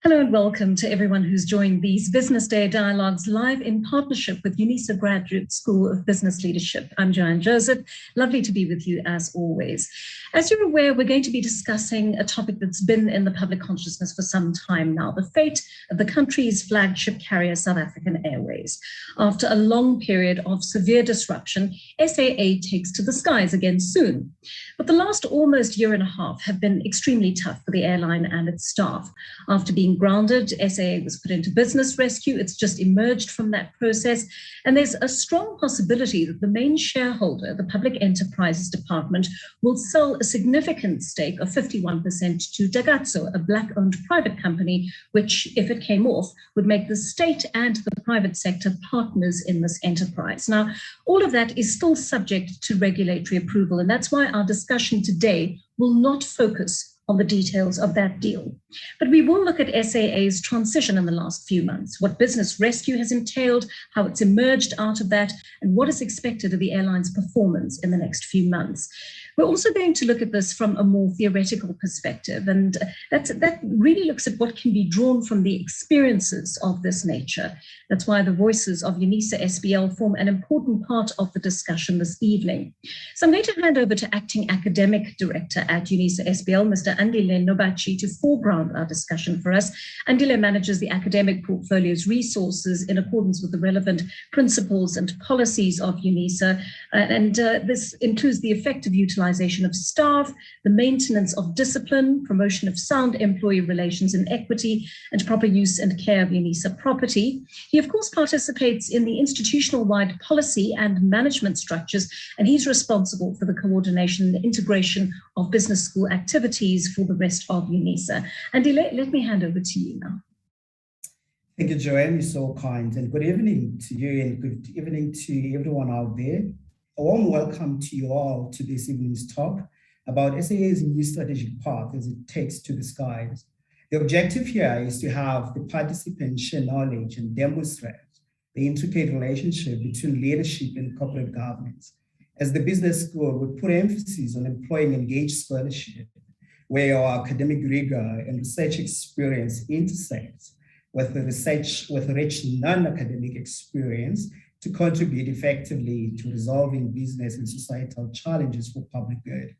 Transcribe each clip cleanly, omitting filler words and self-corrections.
Hello and welcome to everyone who's joined these Business Day Dialogues live in partnership with UNISA Graduate School of Business Leadership. I'm Joanne Joseph. Lovely to be with you as always. As you're aware, we're going to be discussing a topic that's been in the public consciousness for some time now, the fate of the country's flagship carrier, South African Airways. After a long period of severe disruption, SAA takes to the skies again soon. But the last almost year and a half have been extremely tough for the airline and its staff. After being grounded, SAA was put into business rescue. It's just emerged from that process. And there's a strong possibility that the main shareholder, the Public Enterprises Department, will sell a significant stake of 51% to Takatsu, a Black-owned private company, which, if it came off, would make the state and the private sector partners in this enterprise. Now, all of that is still subject to regulatory approval, and that's why our discussion today will not focus on the details of that deal. But we will look at SAA's transition in the last few months, what business rescue has entailed, how it's emerged out of that, and what is expected of the airline's performance in the next few months. We're also going to look at this from a more theoretical perspective, and that really looks at what can be drawn from the experiences of this nature. That's why the voices of UNISA SBL form an important part of the discussion this evening. So I'm going to hand over to Acting Academic Director at UNISA SBL, Mr. Andile Nobachi, to foreground our discussion for us. Andile manages the academic portfolio's resources in accordance with the relevant principles and policies of UNISA, and this includes the effective utilization of staff, the maintenance of discipline, promotion of sound employee relations and equity, and proper use and care of UNISA property. He, of course, participates in the institutional-wide policy and management structures, and he's responsible for the coordination and integration of business school activities for the rest of UNISA. Andy, let me hand over to you now. Thank you, Joanne. You're so kind. And good evening to you and good evening to everyone out there. A warm welcome to you all to this evening's talk about SAA's new strategic path as it takes to the skies. The objective here is to have the participants share knowledge and demonstrate the intricate relationship between leadership and corporate governance. As the business school, we put emphasis on employing engaged scholarship, where our academic rigor and research experience intersects with rich non-academic experience to contribute effectively to resolving business and societal challenges for public good.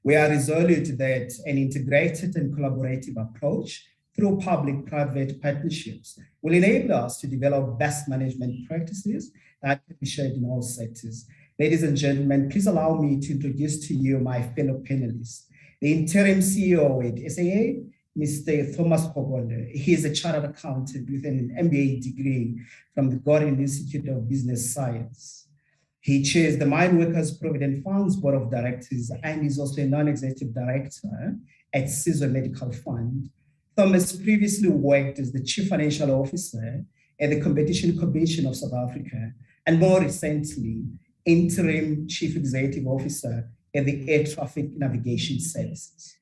We are resolute that an integrated and collaborative approach through public-private partnerships will enable us to develop best management practices that can be shared in all sectors. Ladies and gentlemen, please allow me to introduce to you my fellow panelists. The interim CEO at SAA, Mr. Kgokolo. He is a chartered accountant with an MBA degree from the Gordon Institute of Business Science. He chairs the Mine Workers Provident Fund's Board of Directors and is also a non-executive director at CISO Medical Fund. Thomas previously worked as the Chief Financial Officer at the Competition Commission of South Africa, and more recently, Interim Chief Executive Officer at the Air Traffic Navigation Services.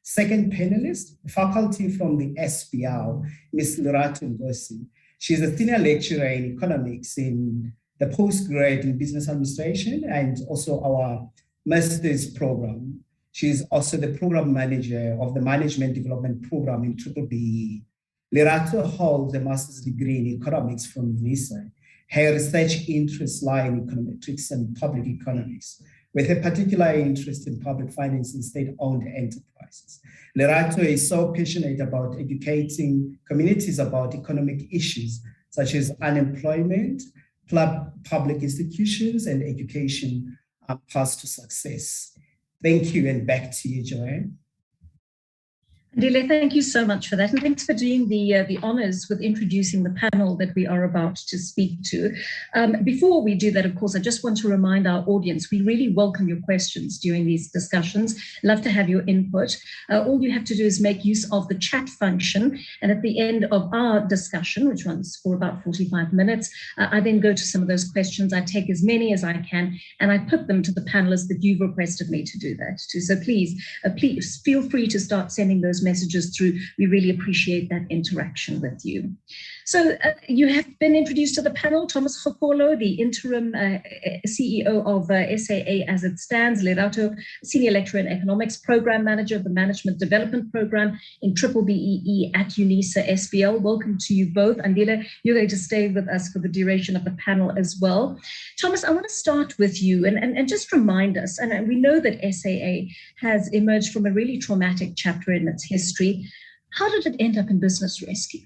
Second panelist, faculty from the SBL, Ms. Lerato Ngosi. She's a senior lecturer in economics in the postgrad in business administration and also our master's program. She's also the program manager of the management development program in BBBE. Lerato holds a master's degree in economics from UNISA. Her research interests lie in econometrics and public economics, with a particular interest in public finance and state-owned enterprises. Lerato is so passionate about educating communities about economic issues such as unemployment, public institutions, and education paths to success. Thank you, and back to you, Joanne. Andile, thank you so much for that. And thanks for doing the honors with introducing the panel that we are about to speak to. Before we do that, of course, I just want to remind our audience, we really welcome your questions during these discussions. Love to have your input. All you have to do is make use of the chat function. And at the end of our discussion, which runs for about 45 minutes, I then go to some of those questions. I take as many as I can, and I put them to the panelists that you've requested me to do that to. So please feel free to start sending those those messages through. We really appreciate that interaction with you. So you have been introduced to the panel. Thomas Kgokolo, the interim CEO of SAA as it stands. Lerato, Senior Lecturer in Economics, Program Manager of the Management Development Program in BBBEE at UNISA SBL. Welcome to you both. Andile, you're going to stay with us for the duration of the panel as well. Thomas, I want to start with you and just remind us, and we know that SAA has emerged from a really traumatic chapter in its history. How did it end up in business rescue?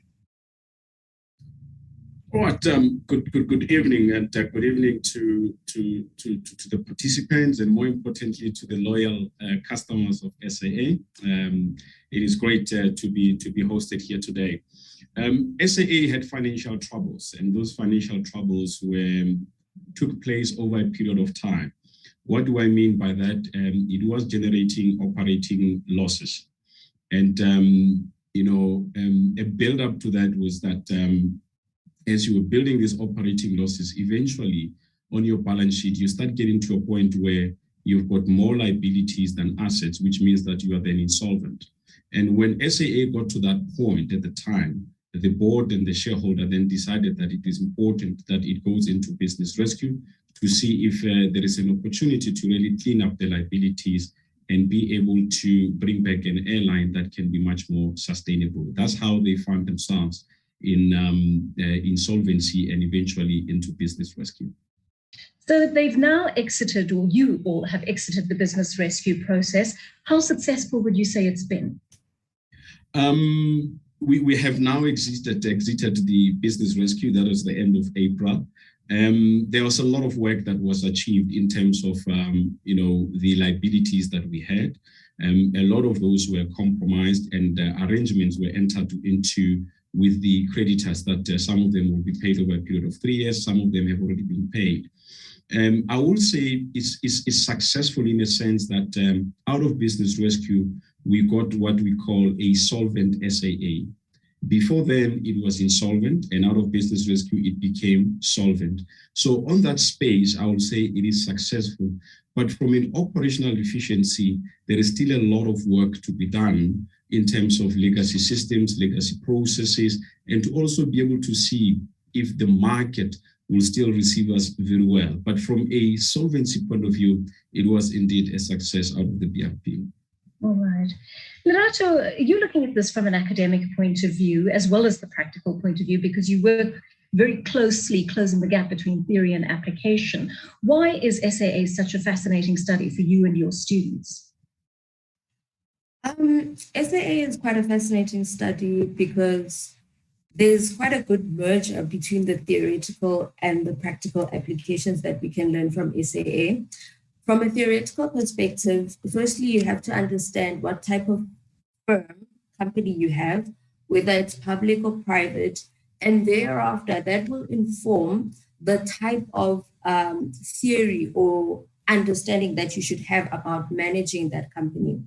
All right. Good evening, and good evening to the participants, and more importantly to the loyal customers of SAA. It is great to be hosted here today. SAA had financial troubles, and those financial troubles took place over a period of time. What do I mean by that? It was generating operating losses, and a build up to that was that. As you were building these operating losses, eventually on your balance sheet, you start getting to a point where you've got more liabilities than assets, which means that you are then insolvent. And when SAA got to that point at the time, the board and the shareholder then decided that it is important that it goes into business rescue to see if there is an opportunity to really clean up the liabilities and be able to bring back an airline that can be much more sustainable. That's how they found themselves in insolvency and eventually into business rescue. So they've now exited, or you all have exited the business rescue process. How successful would you say it's been? We have now exited the business rescue. That was the end of April. There was a lot of work that was achieved in terms of the liabilities that we had. A lot of those were compromised, and arrangements were entered into with the creditors that some of them will be paid over a period of 3 years. Some of them have already been paid. I will say it's successful in a sense that out of business rescue, we got what we call a solvent SAA. Before then, it was insolvent, and out of business rescue, it became solvent. So on that space, I will say it is successful. But from an operational efficiency, there is still a lot of work to be done in terms of legacy systems, legacy processes, and to also be able to see if the market will still receive us very well. But from a solvency point of view, it was indeed a success out of the BRP. All right. Lerato, you're looking at this from an academic point of view, as well as the practical point of view, because you work very closely closing the gap between theory and application. Why is SAA such a fascinating study for you and your students? SAA is quite a fascinating study because there's quite a good merger between the theoretical and the practical applications that we can learn from SAA. From a theoretical perspective, firstly, you have to understand what type of company you have, whether it's public or private, and thereafter that will inform the type of theory or understanding that you should have about managing that company.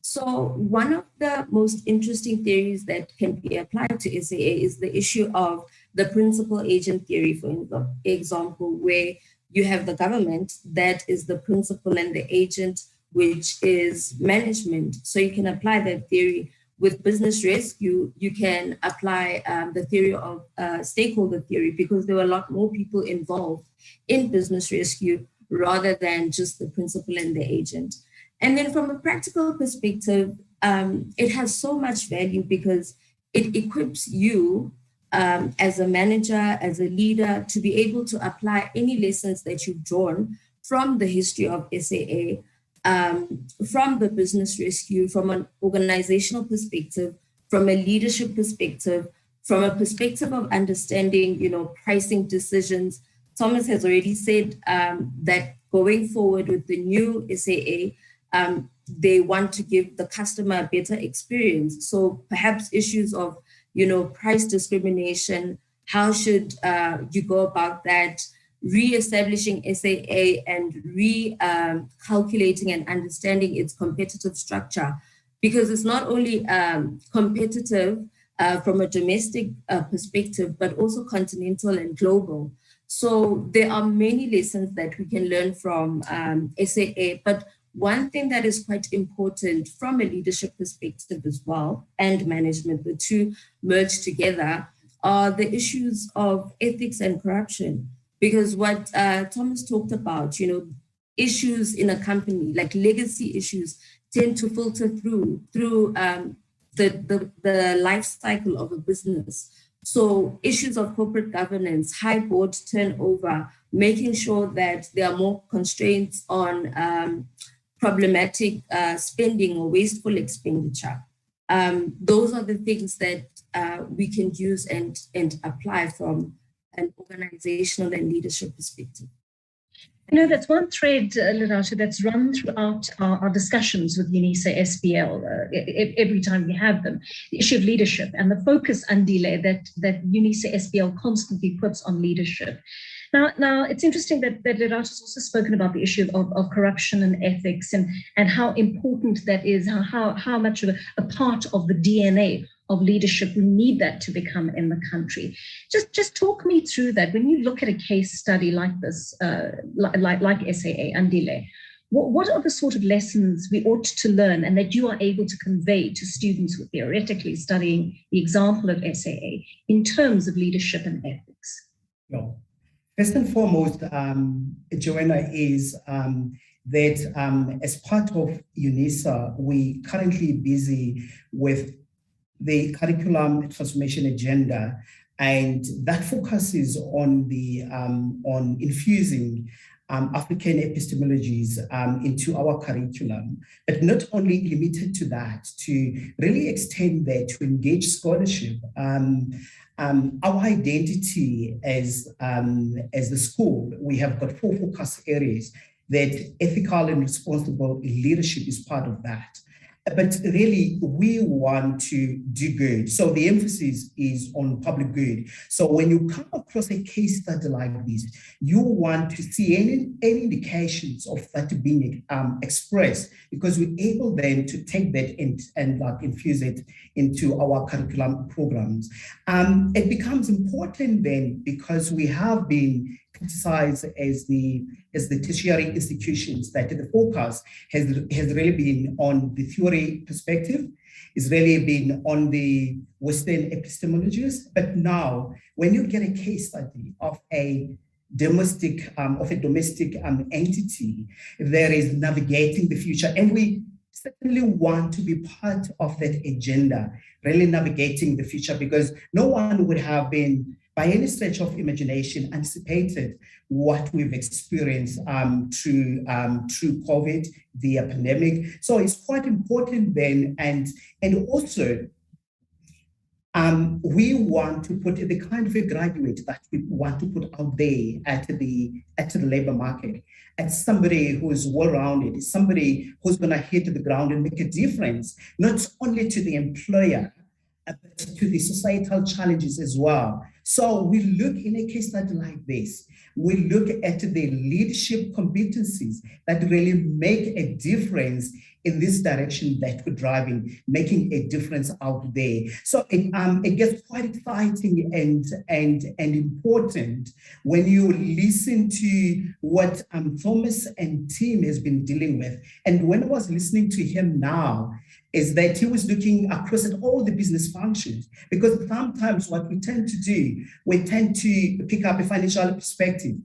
So one of the most interesting theories that can be applied to SAA is the issue of the principal agent theory, for example, where you have the government that is the principal and the agent, which is management. So you can apply that theory. With business rescue, you can apply the theory of stakeholder theory, because there were a lot more people involved in business rescue rather than just the principal and the agent. And then from a practical perspective, it has so much value because it equips you as a manager, as a leader, to be able to apply any lessons that you've drawn from the history of SAA, from the business rescue, from an organizational perspective, from a leadership perspective, from a perspective of understanding, pricing decisions. Thomas has already said that going forward with the new SAA, they want to give the customer a better experience. So perhaps issues of, price discrimination, how should you go about that, re-establishing SAA and re-calculating and understanding its competitive structure, because it's not only competitive from a domestic perspective, but also continental and global. So there are many lessons that we can learn from SAA, but one thing that is quite important from a leadership perspective as well, and management, the two merge together, are the issues of ethics and corruption. Because what Thomas talked about, issues in a company, like legacy issues, tend to filter through the life cycle of a business. So issues of corporate governance, high board turnover, making sure that there are more constraints on problematic spending or wasteful expenditure. Those are the things that we can use and apply from an organizational and leadership perspective. That's one thread, Lerato, that's run throughout our discussions with UNISA SBL every time we have them, the issue of leadership and the focus and delay that UNISA SBL constantly puts on leadership. Now it's interesting that Lerato's also spoken about the issue of corruption and ethics and how important that is, how much of a part of the DNA of leadership we need that to become in the country. Just talk me through that. When you look at a case study like this, like SAA, Andile, what are the sort of lessons we ought to learn and that you are able to convey to students who are theoretically studying the example of SAA in terms of leadership and ethics? No. First and foremost, Joanna, is that as part of UNISA, we currently busy with the curriculum transformation agenda, and that focuses on the on infusing African epistemologies into our curriculum, but not only limited to that, to really extend that to engage scholarship. Our identity as the school, we have got 4 focus areas that ethical and responsible leadership is part of that. But really, we want to do good. So the emphasis is on public good. So when you come across a case study like this, you want to see any indications of that being expressed, because we're able then to take that and infuse it into our curriculum programs. It becomes important then because we have been criticized as the tertiary institutions, that the focus has really been on the theory perspective, it's really been on the Western epistemologies. But now, when you get a case study of a domestic entity, there is navigating the future, and we certainly want to be part of that agenda, really navigating the future, because no one would have been, by any stretch of imagination, anticipated what we've experienced through COVID, the pandemic. So it's quite important then, and also we want to put the kind of a graduate that we want to put out there at the labor market, as somebody who is well-rounded, somebody who's going to hit the ground and make a difference, not only to the employer, but to the societal challenges as well. So we look in a case study like this, we look at the leadership competencies that really make a difference in this direction that we're driving, making a difference out there. So it gets quite exciting and important when you listen to what Thomas and Tim has been dealing with. And when I was listening to him now, is that he was looking across at all the business functions, because sometimes what we tend to do, we tend to pick up a financial perspective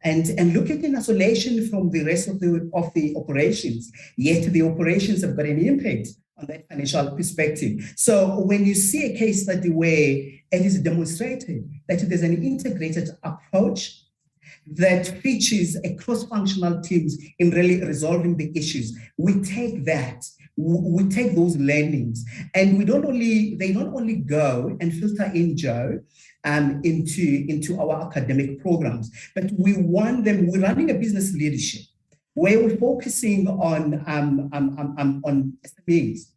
and look at it in isolation from the rest of the operations, yet the operations have got an impact on that financial perspective. So when you see a case study where it is demonstrated that there's an integrated approach that features a cross-functional teams in really resolving the issues, we take that. We take those learnings, and they don't only go and filter in, Joe, into our academic programs, but we want them. We're running a business leadership where we're focusing on SMEs,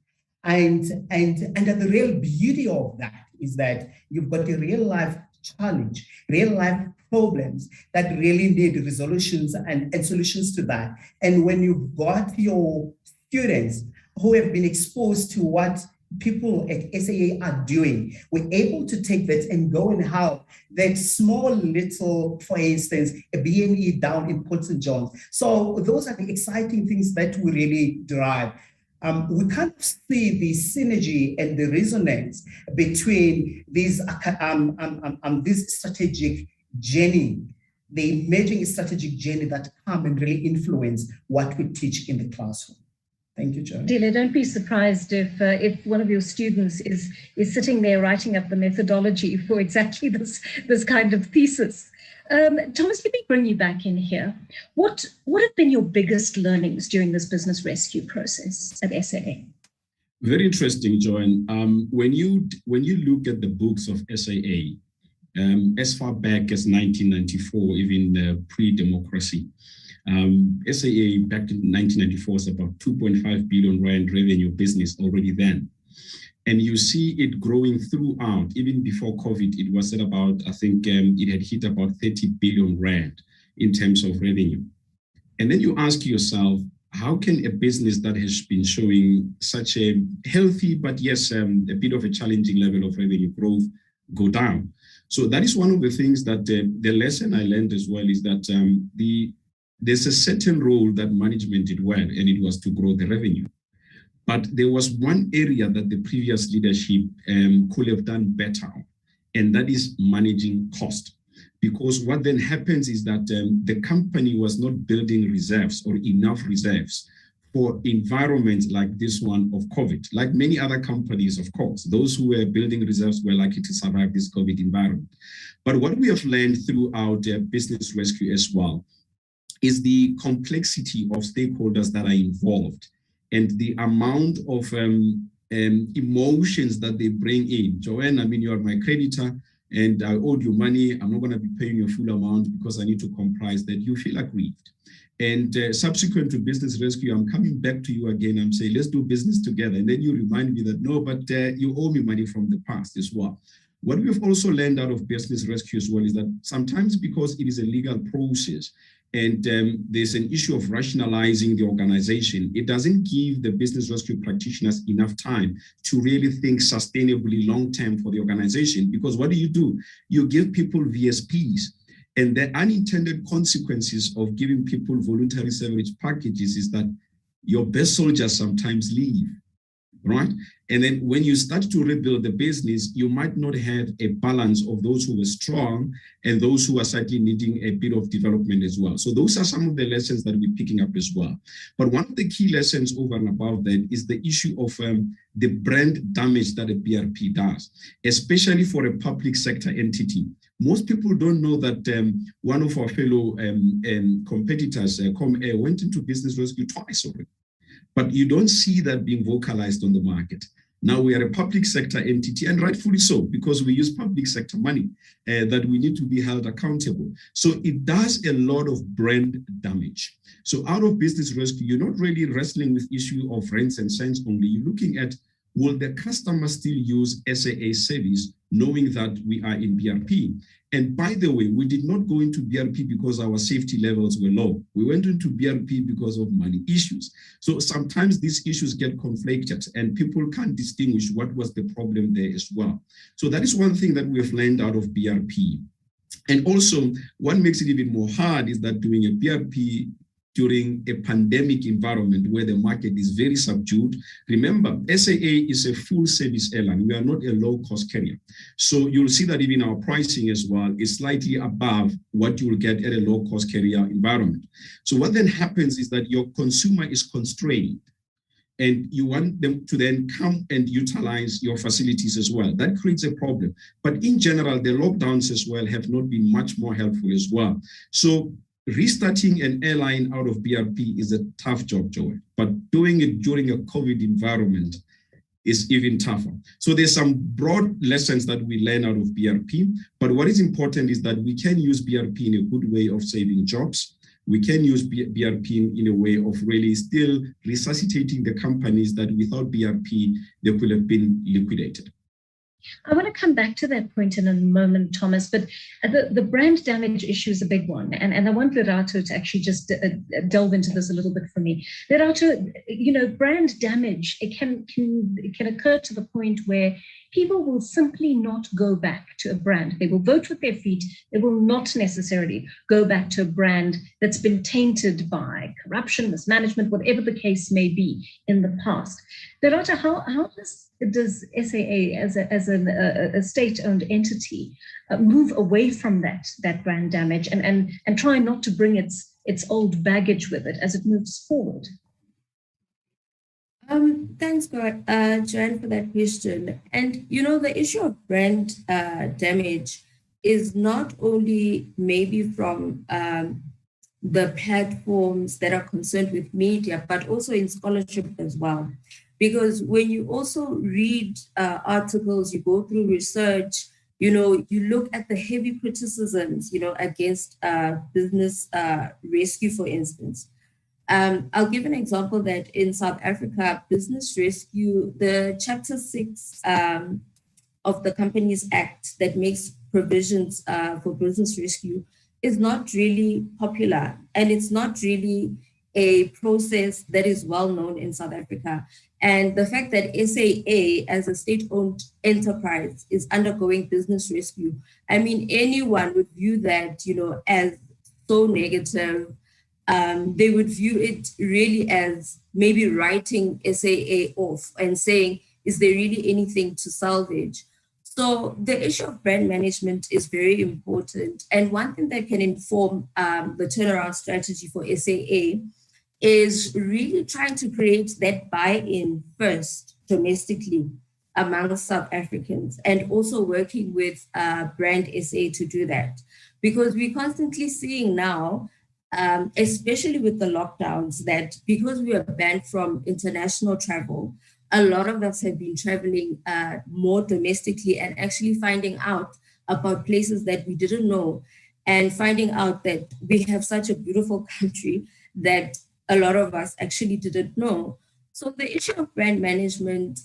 and the real beauty of that is that you've got a real life challenge, real life problems that really need resolutions and solutions to that. And when you've got your students who have been exposed to what people at SAA are doing, we're able to take that and go and help that small little, for instance, a BME down in Port St. John's. So those are the exciting things that we really derive. We can't see the synergy and the resonance between these this strategic journey, the emerging strategic journey that come and really influence what we teach in the classroom. Thank you, Joe. Dile, don't be surprised if one of your students is sitting there writing up the methodology for exactly this kind of thesis. Thomas, let me bring you back in here. What have been your biggest learnings during this business rescue process at SAA? Very interesting, Joanne. When you look at the books of SAA, as far back as 1994, even pre-democracy, SAA back in 1994 was about 2.5 billion rand revenue business already then. And you see it growing throughout. Even before COVID, it was at about, I think it had hit about 30 billion rand in terms of revenue. And then you ask yourself, how can a business that has been showing such a healthy, but yes, a bit of a challenging level of revenue growth go down? So that is one of the things that the lesson I learned as well is that there's a certain role that management did well, and it was to grow the revenue. But there was one area that the previous leadership could have done better on, and that is managing cost. Because what then happens is that the company was not building reserves or enough reserves for environments like this one of COVID. Like many other companies, of course, those who were building reserves were likely to survive this COVID environment. But what we have learned throughout business rescue as well is the complexity of stakeholders that are involved and the amount of emotions that they bring in. Joanne, I mean, you are my creditor and I owed you money. I'm not going to be paying you a full amount because I need to comprise that. You feel aggrieved. And subsequent to business rescue, I'm coming back to you again. I'm saying, let's do business together. And then you remind me that, no, but you owe me money from the past as well. What we've also learned out of business rescue as well is that sometimes because it is a legal process, and there's an issue of rationalizing the organization, it doesn't give the business rescue practitioners enough time to really think sustainably long-term for the organization. Because what do? You give people VSPs, and the unintended consequences of giving people voluntary severance packages is that your best soldiers sometimes leave, right? And then when you start to rebuild the business, you might not have a balance of those who were strong and those who are slightly needing a bit of development as well. So those are some of the lessons that we're picking up as well. But one of the key lessons over and above that is the issue of the brand damage that a BRP does, especially for a public sector entity. Most people don't know that one of our fellow competitors, ComAir, went into business rescue twice already. But you don't see that being vocalized on the market. Now we are a public sector entity, and rightfully so, because we use public sector money that we need to be held accountable. So it does a lot of brand damage. So out of business rescue, you're not really wrestling with issue of rents and cents only. You're looking at, will the customer still use SAA service knowing that we are in BRP? And by the way, we did not go into BRP because our safety levels were low. We went into BRP because of money issues. So sometimes these issues get conflicted and people can't distinguish what was the problem there as well. So that is one thing that we've learned out of BRP. And also, what makes it even more hard is that doing a BRP during a pandemic environment where the market is very subdued. Remember, SAA is a full service airline. We are not a low cost carrier. So you'll see that even our pricing as well is slightly above what you will get at a low cost carrier environment. So what then happens is that your consumer is constrained and you want them to then come and utilize your facilities as well. That creates a problem. But in general, the lockdowns as well have not been much more helpful as well. So restarting an airline out of BRP is a tough job, Joey, but doing it during a COVID environment is even tougher. So there's some broad lessons that we learn out of BRP, but what is important is that we can use BRP in a good way of saving jobs. We can use BRP in a way of really still resuscitating the companies that without BRP, they could have been liquidated. I want to come back to that point in a moment, Thomas, but the brand damage issue is a big one. And I want Lerato to actually just delve into this a little bit for me. Lerato, brand damage, it can occur to the point where people will simply not go back to a brand. They will vote with their feet. They will not necessarily go back to a brand that's been tainted by corruption, mismanagement, whatever the case may be in the past. Lerato, how does SAA as a state-owned entity move away from that brand damage and try not to bring its old baggage with it as it moves forward? Thanks, Joanne, for that question. And, the issue of brand damage is not only maybe from the platforms that are concerned with media, but also in scholarship as well. Because when you also read articles, you go through research, you look at the heavy criticisms, against business rescue, for instance. I'll give an example that in South Africa, business rescue, the Chapter 6 of the Companies Act that makes provisions for business rescue is not really popular. And it's not really a process that is well known in South Africa. And the fact that SAA as a state-owned enterprise is undergoing business rescue, I mean, anyone would view that, as so negative. They would view it really as maybe writing SAA off and saying, is there really anything to salvage? So the issue of brand management is very important. And one thing that can inform the turnaround strategy for SAA is really trying to create that buy-in first domestically among South Africans, and also working with Brand SA to do that. Because we're constantly seeing now, especially with the lockdowns, that because we are banned from international travel, a lot of us have been traveling more domestically and actually finding out about places that we didn't know, and finding out that we have such a beautiful country that a lot of us actually didn't know. So the issue of brand management,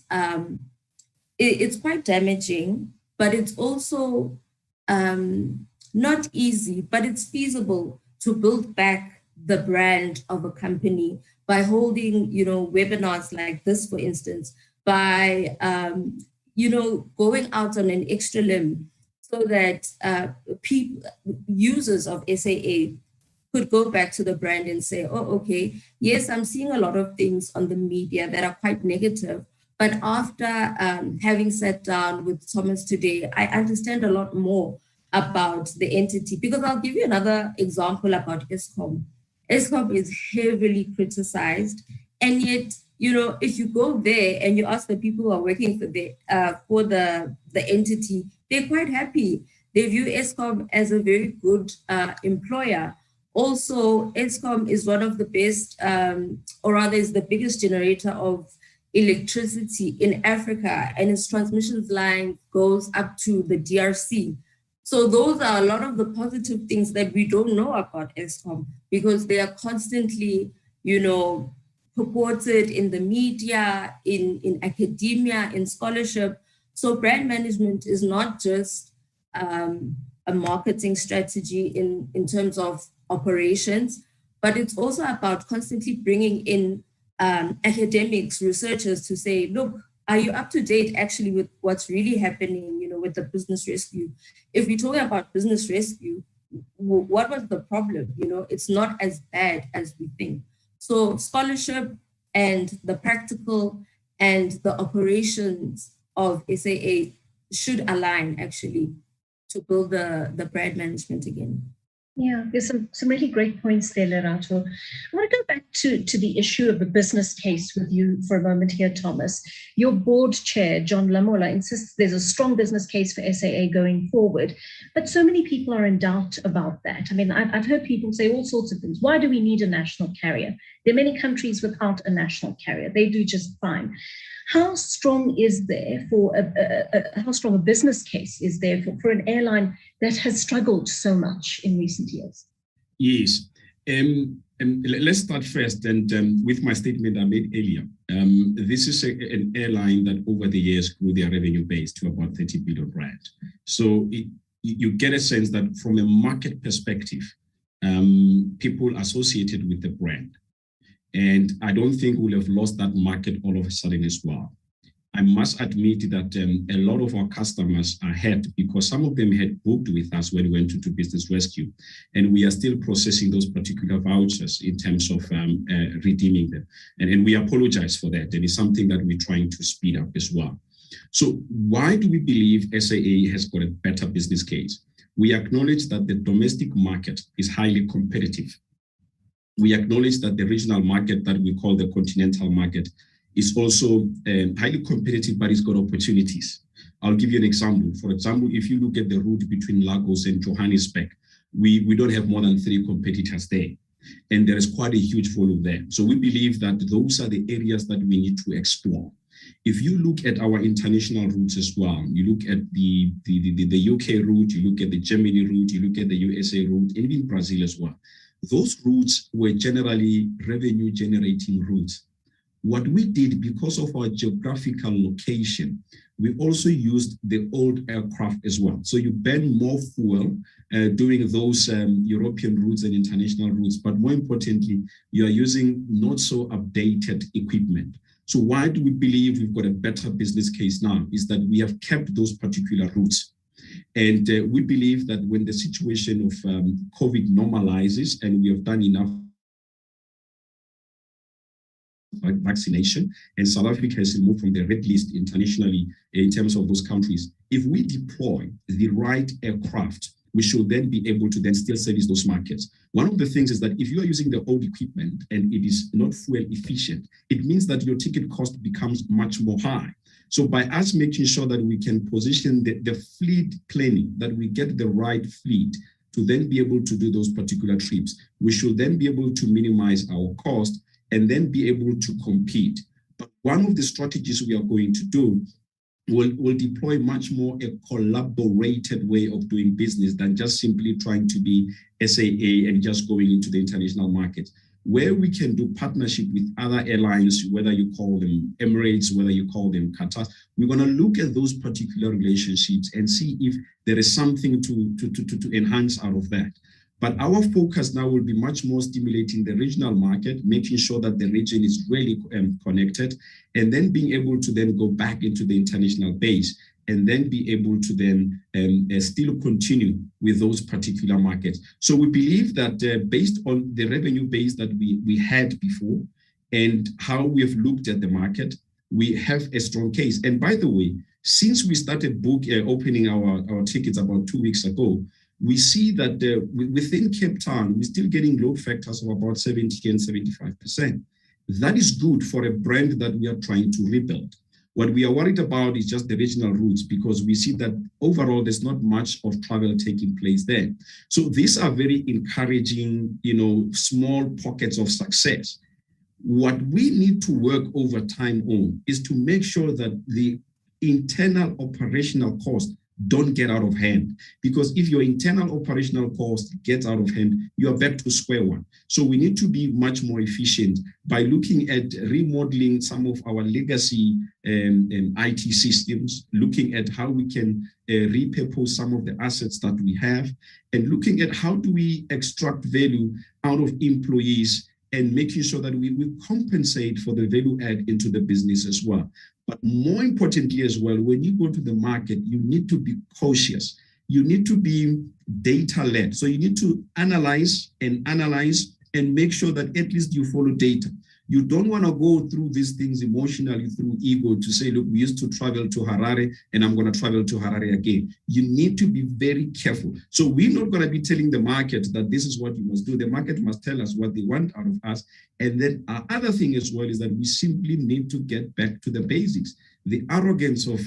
it's quite damaging, but it's also not easy, but it's feasible to build back the brand of a company by holding, webinars like this, for instance, by, going out on an extra limb so that users of SAA could go back to the brand and say, oh, okay, yes, I'm seeing a lot of things on the media that are quite negative, but after having sat down with Thomas today, I understand a lot more about the entity. Because I'll give you another example about Eskom. Eskom is heavily criticized, and yet, if you go there and you ask the people who are working for the entity, they're quite happy. They view Eskom as a very good employer. Also, Eskom is one of the best, or rather is the biggest generator of electricity in Africa, and its transmission line goes up to the DRC. So those are a lot of the positive things that we don't know about Eskom, because they are constantly, purported in the media, in academia, in scholarship. So brand management is not just a marketing strategy in terms of operations, but it's also about constantly bringing in academics, researchers to say, look, are you up to date actually with what's really happening, with the business rescue? If we're talking about business rescue, what was the problem? It's not as bad as we think. So scholarship and the practical and the operations of SAA should align actually to build the brand management again. Yeah, there's some really great points there, Lerato. I want to go back to the issue of the business case with you for a moment here, Thomas. Your board chair, John Lamola, insists there's a strong business case for SAA going forward, but so many people are in doubt about that. I mean, I've heard people say all sorts of things. Why do we need a national carrier? There are many countries without a national carrier. They do just fine. How strong is there how strong a business case is there for an airline that has struggled so much in recent years? Yes. let's start first and with my statement I made earlier. This is an airline that over the years grew their revenue base to about 30 billion rand. So you get a sense that from a market perspective, people associated with the brand. And I don't think we'll have lost that market all of a sudden as well. I must admit that a lot of our customers are hurt because some of them had booked with us when we went into business rescue, and we are still processing those particular vouchers in terms of redeeming them. And we apologize for that. And it's something that we're trying to speed up as well. So why do we believe SAA has got a better business case? We acknowledge that the domestic market is highly competitive. We acknowledge that the regional market that we call the continental market is also highly competitive, but it's got opportunities. I'll give you an example. For example, if you look at the route between Lagos and Johannesburg, we don't have more than 3 competitors there. And there is quite a huge volume there. So we believe that those are the areas that we need to explore. If you look at our international routes as well, you look at the UK route, you look at the Germany route, you look at the USA route, and even Brazil as well. Those routes were generally revenue generating routes. What we did, because of our geographical location, we also used the old aircraft as well. So you burn more fuel during those European routes and international routes, but more importantly, you are using not so updated equipment. So why do we believe we've got a better business case now? Is that we have kept those particular routes. And we believe that when the situation of COVID normalizes and we have done enough vaccination, and South Africa has moved from the red list internationally in terms of those countries, if we deploy the right aircraft, we should then be able to then still service those markets. One of the things is that if you are using the old equipment and it is not fuel efficient, it means that your ticket cost becomes much more high. So by us making sure that we can position the fleet planning, that we get the right fleet to then be able to do those particular trips, we should then be able to minimize our cost and then be able to compete. But one of the strategies we are going to do will deploy much more a collaborated way of doing business than just simply trying to be SAA and just going into the international market. Where we can do partnership with other airlines, whether you call them Emirates, whether you call them Qatar, we're going to look at those particular relationships and see if there is something to enhance out of that. But our focus now will be much more stimulating the regional market, making sure that the region is really connected, and then being able to then go back into the international base and then be able to then still continue with those particular markets. So we believe that based on the revenue base that we had before and how we have looked at the market, we have a strong case. And by the way, since we started opening our tickets about 2 weeks ago, we see that within Cape Town, we're still getting load factors of about 70 and 75%. That is good for a brand that we are trying to rebuild. What we are worried about is just the regional routes, because we see that overall there's not much of travel taking place there. So these are very encouraging, small pockets of success. What we need to work over time on is to make sure that the internal operational cost don't get out of hand, because if your internal operational cost gets out of hand, you are back to square one. So we need to be much more efficient by looking at remodeling some of our legacy IT systems, looking at how we can repurpose some of the assets that we have, and looking at how do we extract value out of employees and making sure that we compensate for the value add into the business as well. But more importantly as well, when you go to the market, you need to be cautious. You need to be data-led. So you need to analyze and make sure that at least you follow data. You don't want to go through these things emotionally through ego to say, look, we used to travel to Harare and I'm going to travel to Harare again. You need to be very careful. So we're not going to be telling the market that this is what you must do. The market must tell us what they want out of us. And then our other thing as well is that we simply need to get back to the basics. The arrogance of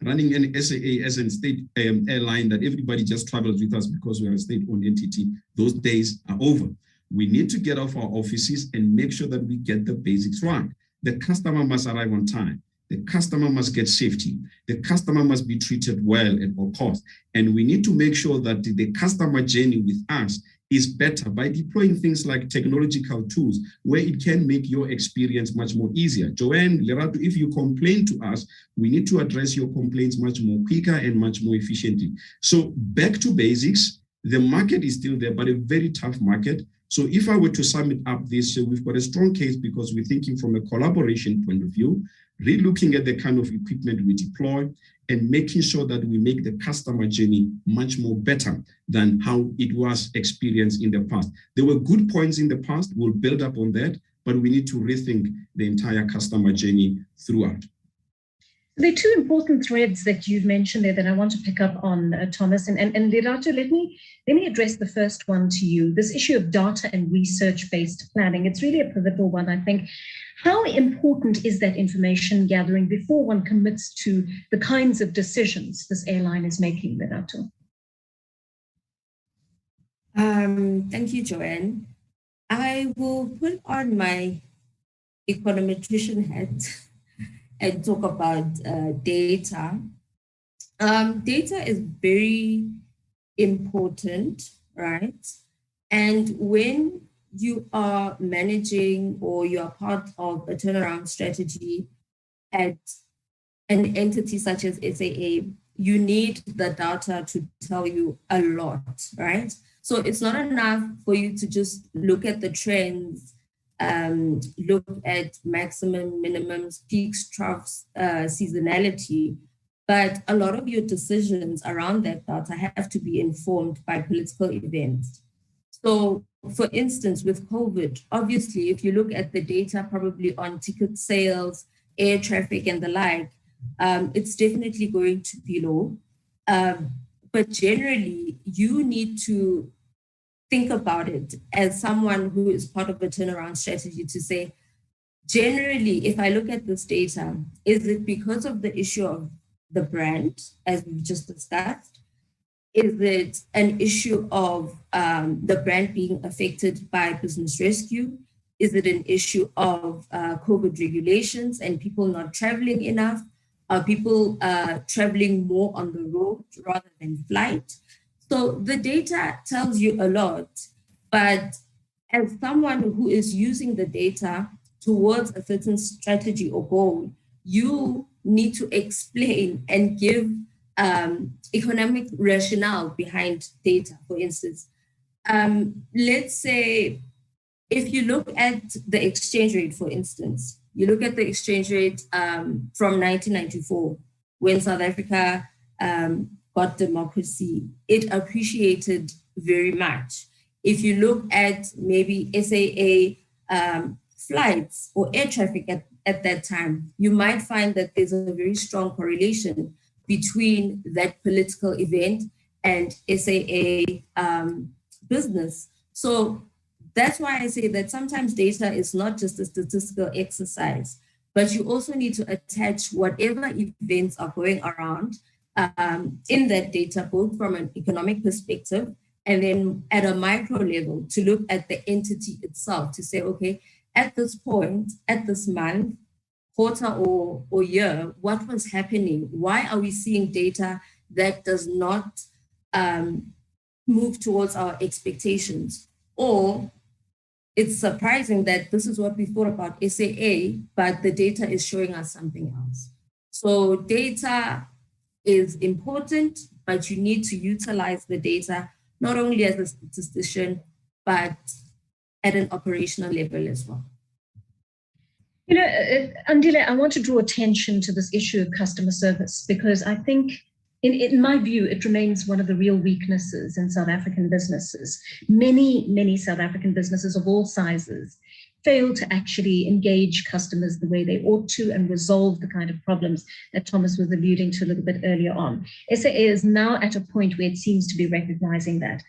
running an SAA as a state airline that everybody just travels with us because we're a state-owned entity, those days are over. We need to get off our offices and make sure that we get the basics right. The customer must arrive on time. The customer must get safety. The customer must be treated well at all costs. And we need to make sure that the customer journey with us is better by deploying things like technological tools where it can make your experience much more easier. Joanne, Lerato, if you complain to us, we need to address your complaints much more quicker and much more efficiently. So back to basics, the market is still there, but a very tough market. So if I were to sum it up this, so we've got a strong case because we're thinking from a collaboration point of view, re-looking at the kind of equipment we deploy and making sure that we make the customer journey much more better than how it was experienced in the past. There were good points in the past, we'll build up on that, but we need to rethink the entire customer journey throughout. There are two important threads that you've mentioned there that I want to pick up on, Thomas. And Lerato, let me address the first one to you, this issue of data and research-based planning. It's really a pivotal one, I think. How important is that information gathering before one commits to the kinds of decisions this airline is making, Lerato? Thank you, Joanne. I will put on my econometrician hat and talk about data. Data is very important, right? And when you are managing or you are part of a turnaround strategy at an entity such as SAA, you need the data to tell you a lot, right? So it's not enough for you to just look at the trends, look at maximum, minimums, peaks, troughs, seasonality, but a lot of your decisions around that data have to be informed by political events. So, for instance, with COVID, obviously, if you look at the data probably on ticket sales, air traffic, and the like, it's definitely going to be low. But generally, you need to think about it as someone who is part of a turnaround strategy to say, generally, if I look at this data, is it because of the issue of the brand, as we've just discussed? Is it an issue of the brand being affected by business rescue? Is it an issue of COVID regulations and people not traveling enough? Are people traveling more on the road rather than flight? So the data tells you a lot, but as someone who is using the data towards a certain strategy or goal, you need to explain and give economic rationale behind data. For instance, let's say if you look at the exchange rate, for instance, you look at the exchange rate from 1994 when South Africa got democracy, it appreciated very much. If you look at maybe SAA flights or air traffic at that time, you might find that there's a very strong correlation between that political event and SAA business. So that's why I say that sometimes data is not just a statistical exercise, but you also need to attach whatever events are going around in that data, both from an economic perspective and then at a micro level to look at the entity itself to say, okay, at this point, at this month, quarter or year, what was happening? Why are we seeing data that does not move towards our expectations? Or it's surprising that this is what we thought about SAA, but the data is showing us something else. So data is important, but you need to utilize the data not only as a statistician, but at an operational level as well. You know, Andile, I want to draw attention to this issue of customer service because I think, in my view, it remains one of the real weaknesses in South African businesses. Many South African businesses of all sizes fail to actually engage customers the way they ought to and resolve the kind of problems that Thomas was alluding to a little bit earlier on. SAA is now at a point where it seems to be recognizing that.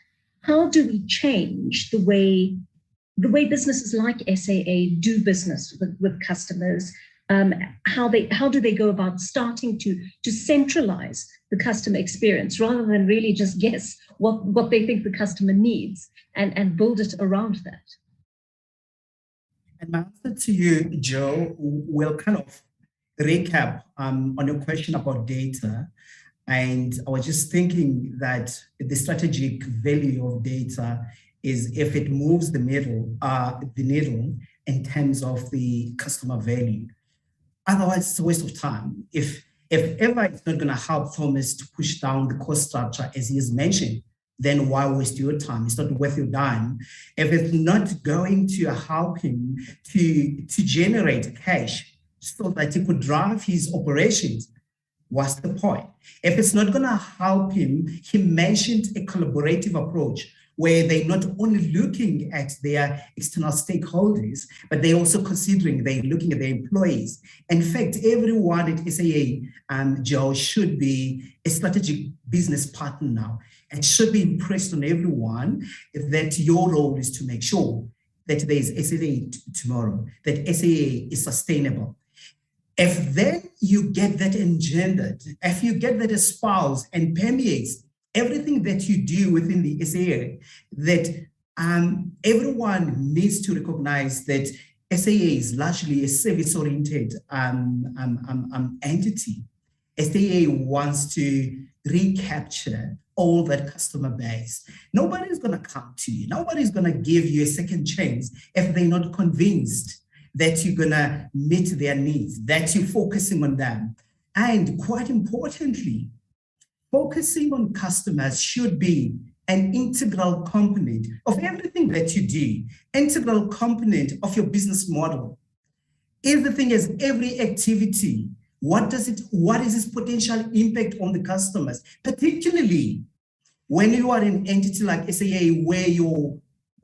How do we change the way businesses like SAA do business with customers? How do they go about starting to centralize the customer experience rather than really just guess what they think the customer needs and build it around that? And my answer to you, Joe, will kind of recap on your question about data. And I was just thinking that the strategic value of data is if it moves the needle in terms of the customer value. Otherwise, it's a waste of time. If ever it's not going to help Thomas to push down the cost structure, as he has mentioned, then why waste your time? It's not worth your dime. If it's not going to help him to generate cash so that he could drive his operations, what's the point? If it's not going to help him, he mentioned a collaborative approach where they're not only looking at their external stakeholders, but they're also considering, they're looking at their employees. In fact, everyone at SAA, Joe, should be a strategic business partner now. It should be impressed on everyone that your role is to make sure that there is SAA tomorrow, that SAA is sustainable. If then you get that engendered, if you get that espoused and permeates everything that you do within the SAA, that everyone needs to recognize that SAA is largely a service-oriented entity. SAA wants to recapture all that customer base. Nobody's going to come to you. Nobody's going to give you a second chance if they're not convinced that you're going to meet their needs, that you're focusing on them. And quite importantly, focusing on customers should be an integral component of everything that you do, integral component of your business model. Everything is every activity. What is its potential impact on the customers, particularly when you are an entity like SAA where your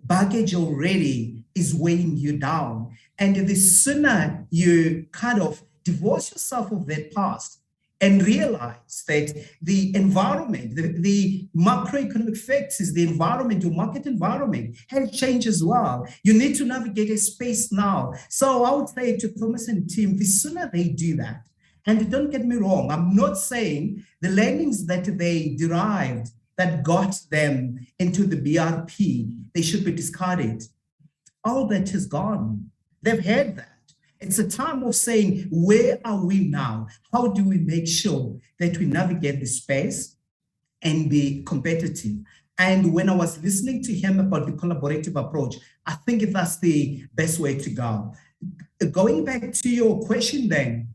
baggage already is weighing you down. And the sooner you kind of divorce yourself of that past and realize that the environment, the macroeconomic factors, the environment, your market environment has changed as well. You need to navigate a space now. So I would say to Thomas and team, the sooner they do that, and don't get me wrong, I'm not saying the learnings that they derived that got them into the BRP, they should be discarded. All that is gone. They've had that. It's a time of saying, where are we now? How do we make sure that we navigate the space and be competitive? And when I was listening to him about the collaborative approach, I think that's the best way to go. Going back to your question then,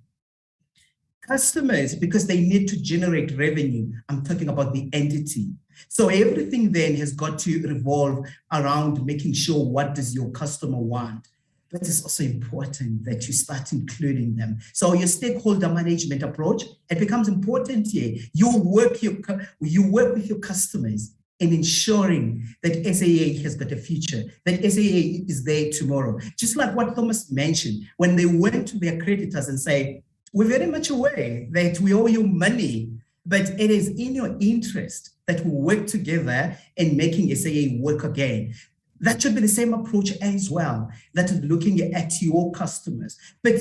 customers, because they need to generate revenue, I'm talking about the entity. So everything then has got to revolve around making sure what does your customer want. But it's also important that you start including them. So your stakeholder management approach, it becomes important here. You work with your customers in ensuring that SAA has got a future, that SAA is there tomorrow. Just like what Thomas mentioned, when they went to their creditors and say, we're very much aware that we owe you money, but it is in your interest that we work together in making SAA work again. That should be the same approach as well, that is looking at your customers. But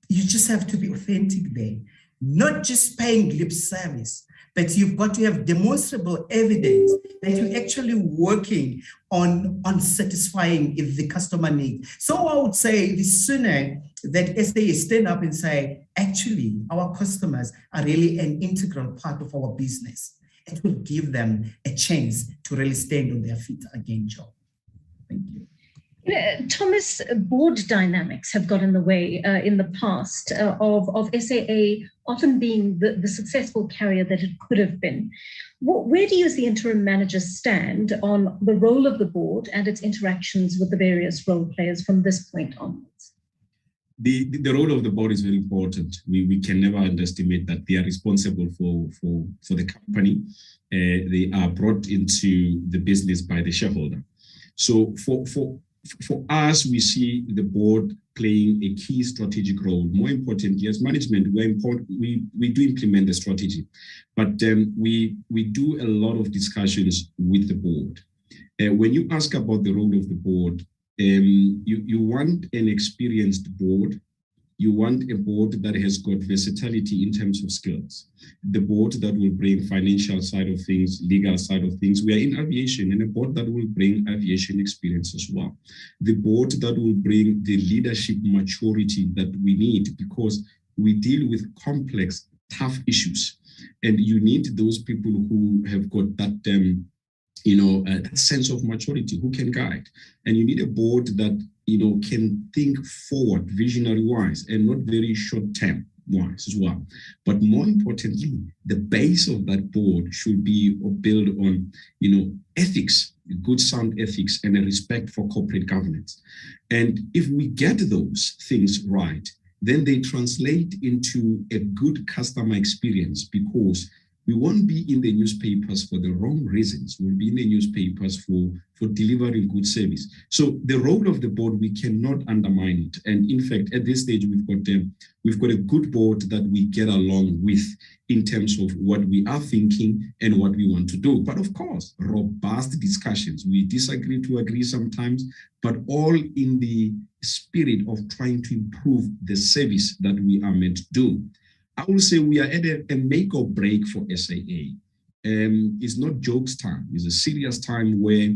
you just have to be authentic there, not just paying lip service, but you've got to have demonstrable evidence that you're actually working on satisfying the customer need. So I would say the sooner that SAA stand up and say, actually, our customers are really an integral part of our business, it will give them a chance to really stand on their feet again, Joe. Thank you. Thomas, board dynamics have got in the way in the past of SAA often being the successful carrier that it could have been. Where do you as the interim manager stand on the role of the board and its interactions with the various role players from this point onwards? The role of the board is very important. We can never underestimate that they are responsible for the company. They are brought into the business by the shareholder. So for us, we see the board playing a key strategic role. More importantly, as management, we do implement the strategy, but we do a lot of discussions with the board. When you ask about the role of the board, you want an experienced board. You want a board that has got versatility in terms of skills. The board that will bring financial side of things, legal side of things. We are in aviation, and a board that will bring aviation experience as well. The board that will bring the leadership maturity that we need, because we deal with complex, tough issues. And you need those people who have got that a sense of maturity, who can guide. And you need a board that, can think forward, visionary-wise, and not very short-term wise as well. But more importantly, the base of that board should be built on, ethics, good sound ethics, and a respect for corporate governance. And if we get those things right, then they translate into a good customer experience, because we won't be in the newspapers for the wrong reasons. We'll be in the newspapers for delivering good service. So the role of the board, we cannot undermine it. And in fact, at this stage, we've got a good board that we get along with in terms of what we are thinking and what we want to do. But of course, robust discussions. We disagree to agree sometimes, but all in the spirit of trying to improve the service that we are meant to do. I will say we are at a make or break for SAA. It's not jokes time. It's a serious time where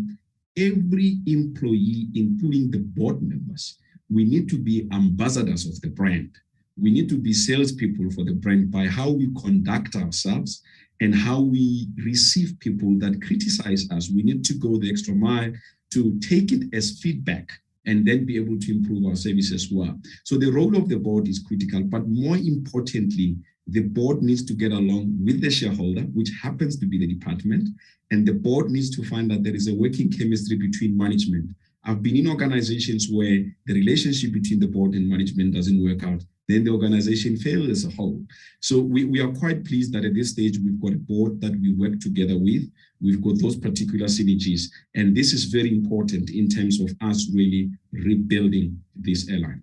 every employee, including the board members, we need to be ambassadors of the brand. We need to be salespeople for the brand by how we conduct ourselves and how we receive people that criticize us. We need to go the extra mile to take it as feedback and then be able to improve our service as well. So the role of the board is critical, but more importantly, the board needs to get along with the shareholder, which happens to be the department, and the board needs to find that there is a working chemistry between management. I've been in organizations where the relationship between the board and management doesn't work out, then the organization fails as a whole. So we are quite pleased that at this stage, we've got a board that we work together with. We've got those particular synergies. And this is very important in terms of us really rebuilding this airline.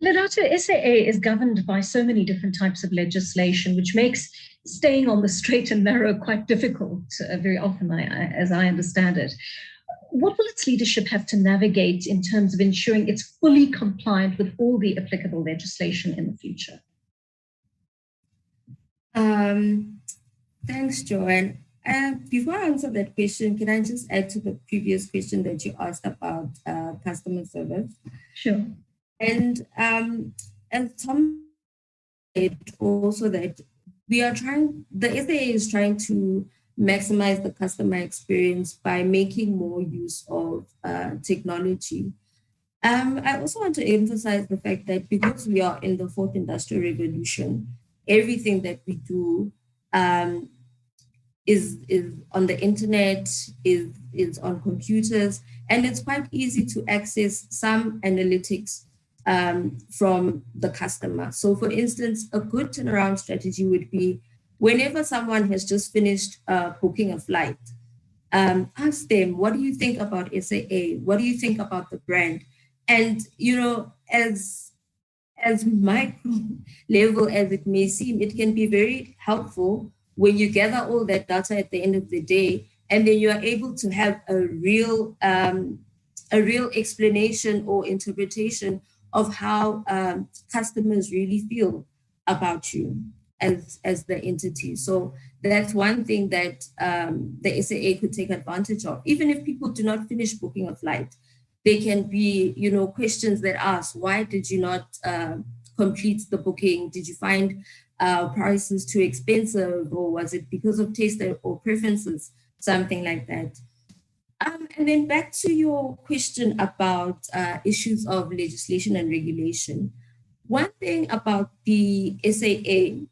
Lerato, SAA is governed by so many different types of legislation, which makes staying on the straight and narrow quite difficult very often, as I understand it. What will its leadership have to navigate in terms of ensuring it's fully compliant with all the applicable legislation in the future? Thanks, Joanne. Before I answer that question, can I just add to the previous question that you asked about customer service? Sure. And Tom said also that the SAA is trying to maximize the customer experience by making more use of technology. I also want to emphasize the fact that because we are in the fourth industrial revolution, everything that we do is on the internet, is on computers, and it's quite easy to access some analytics from the customer. So for instance, a good turnaround strategy would be whenever someone has just finished booking a flight, ask them, what do you think about SAA? What do you think about the brand? And, as micro level as it may seem, it can be very helpful when you gather all that data at the end of the day, and then you are able to have a real explanation or interpretation of how customers really feel about you as the entity. So that's one thing that the SAA could take advantage of. Even if people do not finish booking a flight, there can be, questions that ask, why did you not complete the booking? Did you find prices too expensive, or was it because of taste or preferences? Something like that. And then back to your question about issues of legislation and regulation. One thing about the SAA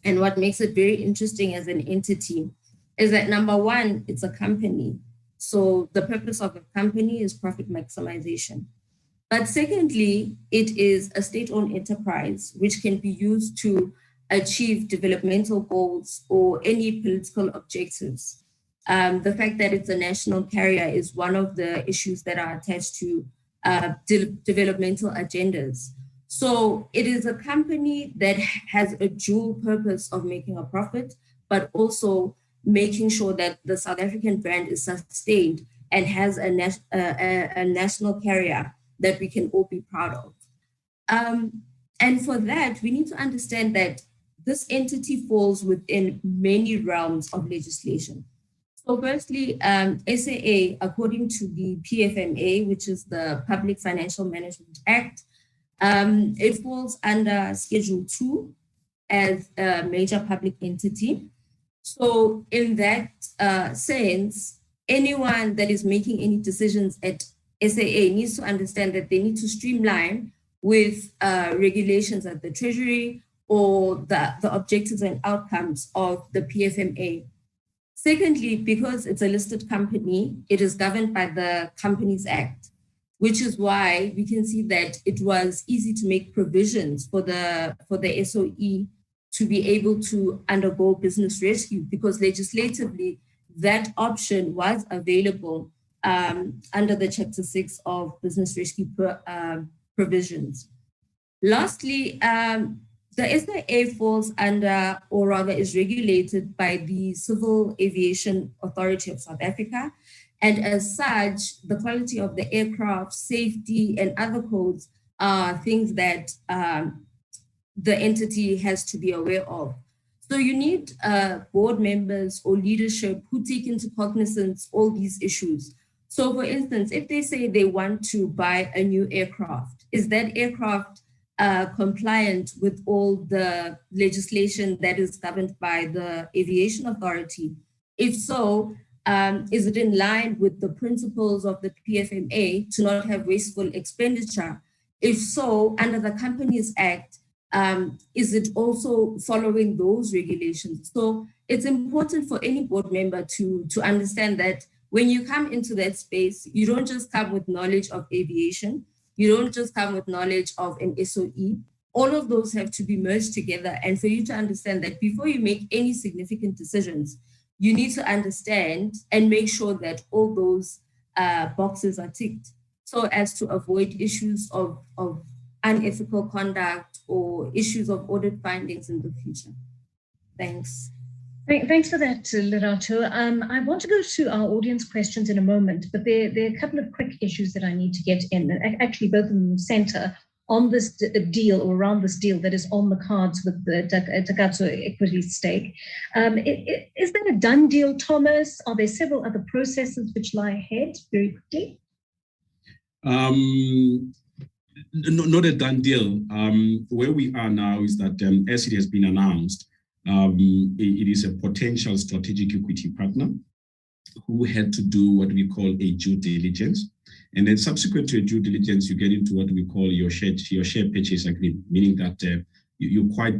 and what makes it very interesting as an entity is that, number one, it's a company. So the purpose of a company is profit maximization. But secondly, it is a state-owned enterprise, which can be used to achieve developmental goals or any political objectives. The fact that it's a national carrier is one of the issues that are attached to developmental agendas. So it is a company that has a dual purpose of making a profit, but also making sure that the South African brand is sustained and has a national carrier that we can all be proud of. And for that, we need to understand that this entity falls within many realms of legislation. So firstly, SAA, according to the PFMA, which is the Public Financial Management Act, it falls under Schedule 2 as a major public entity. So in that sense, anyone that is making any decisions at SAA needs to understand that they need to streamline with regulations at the Treasury or the objectives and outcomes of the PFMA. Secondly, because it's a listed company, it is governed by the Companies Act, which is why we can see that it was easy to make provisions for the SOE to be able to undergo business rescue, because legislatively that option was available under the Chapter 6 of business rescue provisions. Lastly, the SAA falls under, or rather is regulated by the Civil Aviation Authority of South Africa. And as such, the quality of the aircraft, safety, and other codes are things that the entity has to be aware of. So you need board members or leadership who take into cognizance all these issues. So for instance, if they say they want to buy a new aircraft, is that aircraft compliant with all the legislation that is governed by the Aviation Authority? If so, is it in line with the principles of the PFMA to not have wasteful expenditure? If so, under the Companies Act, is it also following those regulations? So it's important for any board member to understand that when you come into that space, you don't just come with knowledge of aviation, you don't just come with knowledge of an SOE. All of those have to be merged together. And for you to understand that before you make any significant decisions, you need to understand and make sure that all those boxes are ticked so as to avoid issues of unethical conduct or issues of audit findings in the future. Thanks. Thanks for that, Lerato. I want to go to our audience questions in a moment, but there are a couple of quick issues that I need to get in. Actually, both of them center on this deal or around this deal that is on the cards with the Takatsu equity stake. Is that a done deal, Thomas? Are there several other processes which lie ahead? Very quickly. Not a done deal. Where we are now is that as it has been announced, it is a potential strategic equity partner who had to do what we call a due diligence. And then subsequent to a due diligence, you get into what we call your share purchase agreement, meaning that you're quite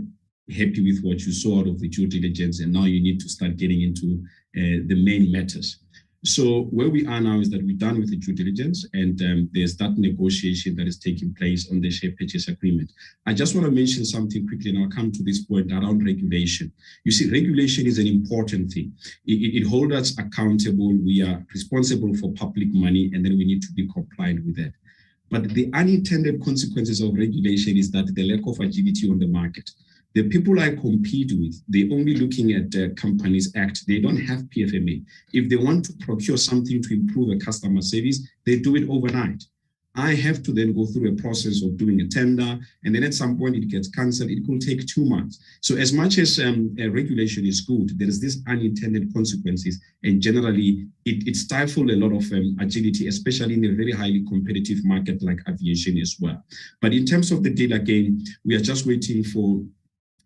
happy with what you saw out of the due diligence, and now you need to start getting into the main matters. So where we are now is that we're done with the due diligence, and there's that negotiation that is taking place on the share purchase agreement. I just want to mention something quickly, and I'll come to this point around regulation. You see, regulation is an important thing. It holds us accountable. We are responsible for public money, and then we need to be compliant with that. But the unintended consequences of regulation is that the lack of agility on the market. The people I compete with, they're only looking at the Companies Act. They don't have PFMA. If they want to procure something to improve a customer service, they do it overnight. I have to then go through a process of doing a tender, and then at some point it gets cancelled. It could take 2 months. So as much as regulation is good, there is this unintended consequences, and generally it stifles a lot of agility, especially in a very highly competitive market like aviation as well. But in terms of the deal, again, we are just waiting for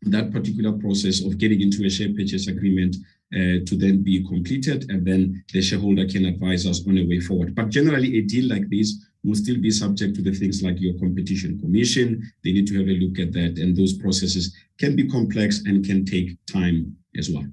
that particular process of getting into a share purchase agreement to then be completed, and then the shareholder can advise us on a way forward. But generally, a deal like this will still be subject to the things like your competition commission. They need to have a look at that, and those processes can be complex and can take time as well.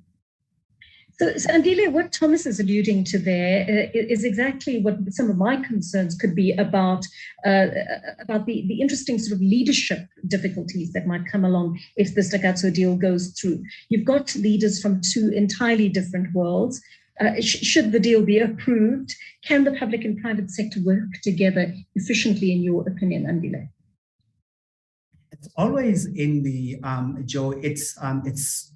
So Andile, what Thomas is alluding to there is exactly what some of my concerns could be about the interesting sort of leadership difficulties that might come along if this Takatsu deal goes through. You've got leaders from two entirely different worlds. Should the deal be approved, can the public and private sector work together efficiently, in your opinion, Andile? It's always in the, Joe, it's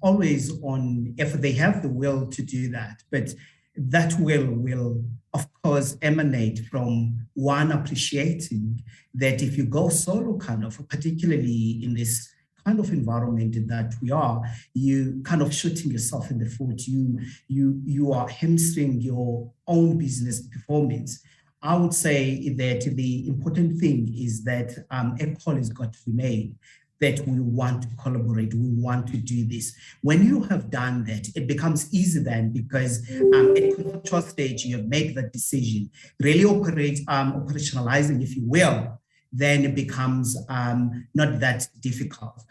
always on if they have the will to do that. But that will, of course, emanate from one appreciating that if you go solo, kind of, particularly in this kind of environment that we are, you kind of shooting yourself in the foot. You are hamstring your own business performance. I would say that the important thing is that a call has got to be made that we want to collaborate, we want to do this. When you have done that, it becomes easy then, because at conceptual stage, you have made that decision, really operationalizing, if you will, then it becomes not that difficult.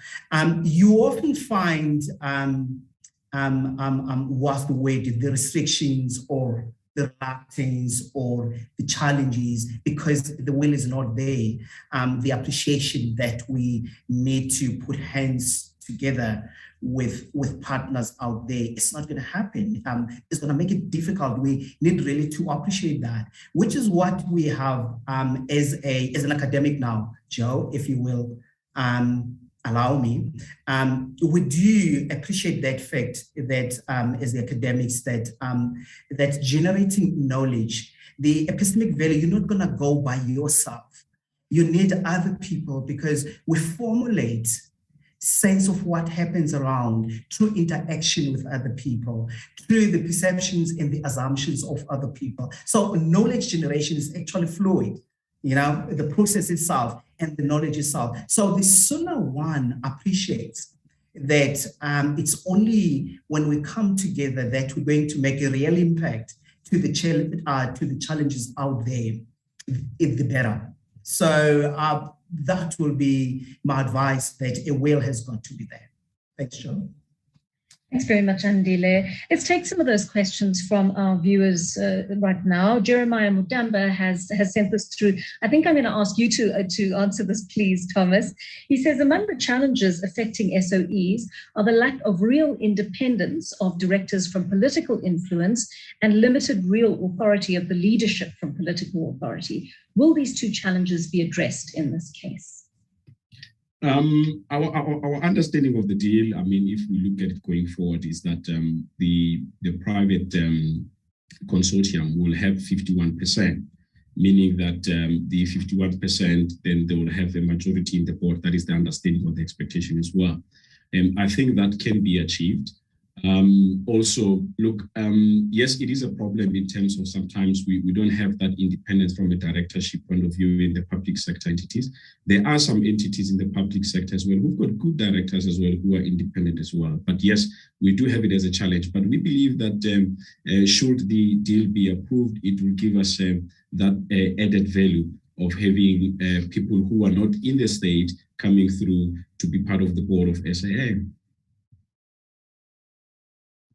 You often find, what's the word, the restrictions or the reluctance or the challenges, because the will is not there, the appreciation that we need to put hands together with partners out there, it's not going to happen. It's going to make it difficult. We need really to appreciate that, which is what we have as an academic now, Joe, if you will, allow me. We do appreciate that fact that as the academics that generating knowledge, the epistemic value, you're not going to go by yourself. You need other people, because we formulate sense of what happens around through interaction with other people, through the perceptions and the assumptions of other people. So knowledge generation is actually fluid, the process itself and the knowledge itself. So the sooner one appreciates that it's only when we come together that we're going to make a real impact to the challenges out there, the better. So that will be my advice, that a will has got to be there. Thanks, Joe. Thanks very much, Andile. Let's take some of those questions from our viewers right now. Jeremiah Mudamba has sent this through. I think I'm going to ask you to answer this, please, Thomas. He says, among the challenges affecting SOEs are the lack of real independence of directors from political influence and limited real authority of the leadership from political authority. Will these two challenges be addressed in this case? Our understanding of the deal, if we look at it going forward, is that the private consortium will have 51%, meaning that the 51%, then they will have a majority in the board. That is the understanding of the expectation as well. I think that can be achieved. Also, look, yes, it is a problem in terms of sometimes we don't have that independence from a directorship point of view in the public sector entities. There are some entities in the public sector as well who've got good directors as well who are independent as well. But yes, we do have it as a challenge. But we believe that should the deal be approved, it will give us that added value of having people who are not in the state coming through to be part of the board of SAA.